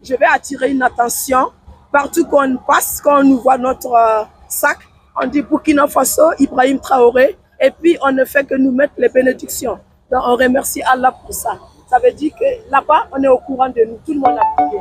je vais attirer une attention. Partout qu'on passe, quand on nous voit notre sac, on dit Burkina Faso, Ibrahim Traoré, et puis on ne fait que nous mettre les bénédictions. Donc on remercie Allah pour ça. Ça veut dire que là-bas, on est au courant de nous. Tout le monde a prié.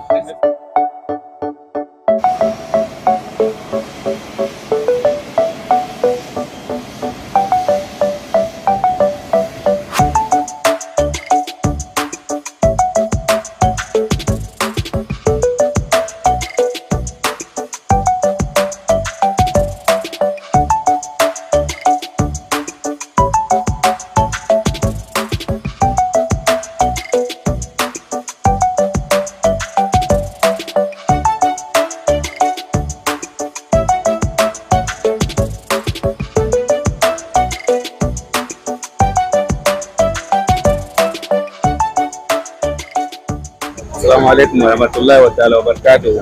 Assalamu alaikum wa rahmatullahi wa ta'ala wa barakatuh.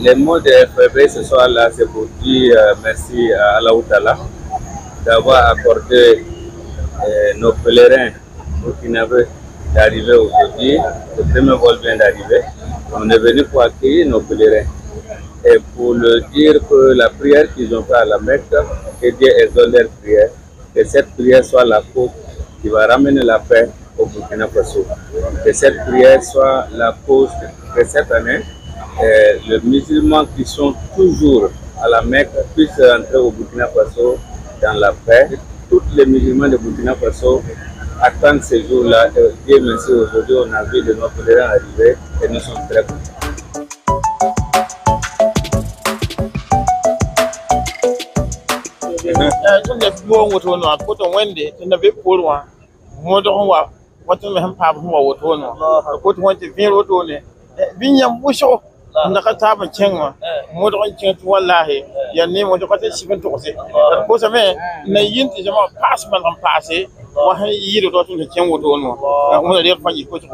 Les mots de FFB ce soir-là, c'est pour dire merci à Allah Ta'ala d'avoir accordé nos pèlerins burkinabés d'arriver aujourd'hui. Le premier vol vient d'arriver. On est venu pour accueillir nos pèlerins et pour leur dire que la prière qu'ils ont fait à la Mecque, que Dieu exauce leur prière, que cette prière soit la cause qui va ramener la paix au Burkina Faso. Que cette prière soit la cause que cette année, les musulmans qui sont toujours à la Mecque puissent rentrer au Burkina Faso dans la paix. Tous les musulmans de Burkina Faso attendent ces jours-là. Dieu merci, aujourd'hui on a vu de nos pèlerins arriver et nous sommes très contents. watu mehempa huwa wotono ko to wonte fin rotone binyam busho ndaka taba chenwa modo on chentu wallahi yanni modo ko te sifen to ko se me na yinti jama pass man passé wa han yido to to chen wotono mo der fanyi ko to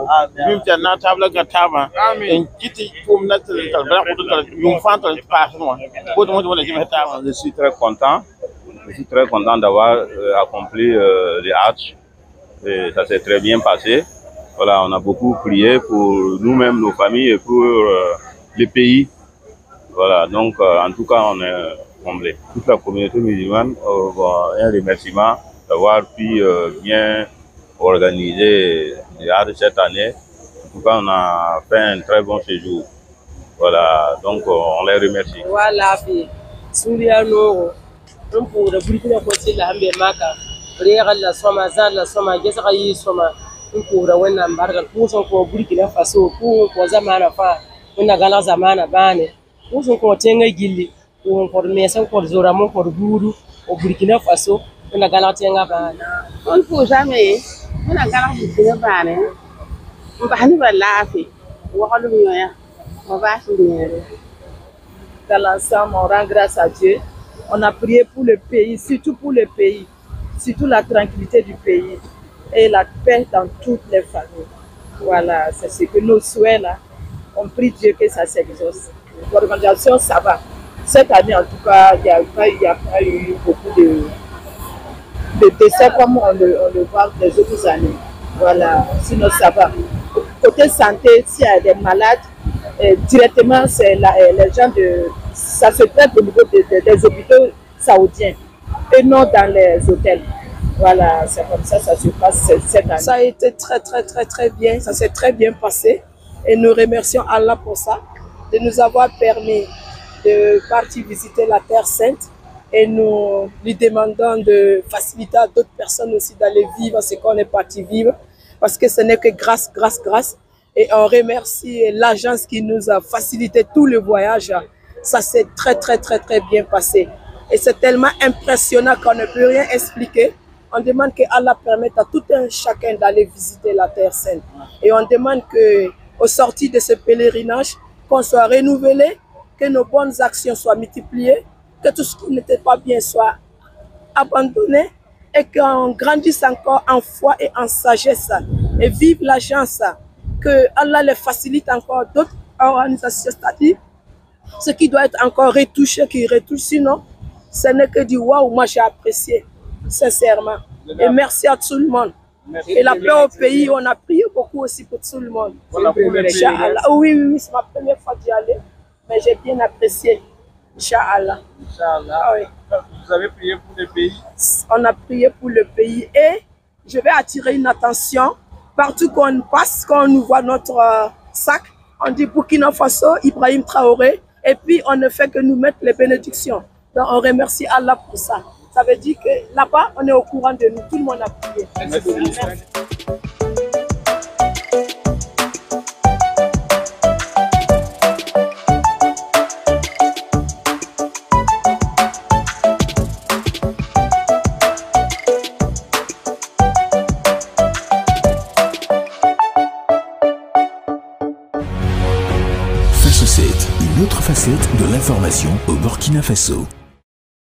bim tan na tabla ga taba en kiti tum na tel bra ko to yum fanto pass no ko to modo wala jima taba. Je suis très content. Je suis très content d'avoir accompli les Hajj. Et ça s'est très bien passé. Voilà, on a beaucoup prié pour nous-mêmes, nos familles et pour le pays. Voilà, donc en tout cas, on est comblé. Toute la communauté musulmane, un remerciement d'avoir pu bien organiser les Hajj cette année. En tout cas, on a fait un très bon séjour. Voilà, donc on les remercie. Voilà, Souriano, on pour le Burkina Faso, la Maka. Prière la soma zala soma gesa yi soma ko da wannan barkar ku son ko Burkina Faso ko zamana fa kuna gala zamana bane ku son ko tenga gilli ko formation ko zora mon ko buru o Burkina Faso kuna gala tenga bane on ko jamais kuna gala Burkina bane mbani balafi wa kalu nyoya on va finir dans l'ensemble on rend grâce à Dieu. On a prié pour le pays, surtout pour le pays. Surtout la tranquillité du pays et la paix dans toutes les familles. Voilà, c'est ce que nous souhaitons là. On prie Dieu que ça s'exauce. L'organisation, ça va. Cette année, en tout cas, il n'y a pas eu beaucoup de décès comme on le voit des autres années. Voilà, sinon ça va. Côté santé, s'il y a des malades, directement, c'est les gens ça se traite au niveau des hôpitaux saoudiens. Et non dans les hôtels. Voilà, c'est comme ça se passe cette année. Ça a été très bien, ça s'est très bien passé. Et nous remercions Allah pour ça, de nous avoir permis de partir visiter la Terre Sainte. Et nous lui demandons de faciliter à d'autres personnes aussi d'aller vivre ce qu'on est parti vivre. Parce que ce n'est que grâce. Et on remercie l'agence qui nous a facilité tout le voyage. Ça s'est très bien passé. Et c'est tellement impressionnant qu'on ne peut rien expliquer. On demande que Allah permette à tout un chacun d'aller visiter la Terre Sainte. Et on demande qu'au sortir de ce pèlerinage, qu'on soit renouvelé, que nos bonnes actions soient multipliées, que tout ce qui n'était pas bien soit abandonné et qu'on grandisse encore en foi et en sagesse. Et vive l'agence, que Allah les facilite encore d'autres organisations, c'est-à-dire ce qui doit être encore retouché, qui retouche, sinon ce n'est que du waouh, moi j'ai apprécié, sincèrement. Et merci à tout le monde. Et la paix au pays, on a prié beaucoup aussi pour tout le monde. Inch'Allah. Oui, c'est ma première fois d'y aller, mais j'ai bien apprécié. Inch'Allah. Inch'Allah. Oui. Vous avez prié pour le pays? On a prié pour le pays et je vais attirer une attention. Partout qu'on passe, quand on nous voit notre sac, on dit Burkina Faso, Ibrahim Traoré, et puis on ne fait que nous mettre les bénédictions. Donc on remercie Allah pour ça. Ça veut dire que là-bas, on est au courant de nous. Tout le monde a prié. Merci. Faso 7, une autre facette de l'information au Burkina Faso.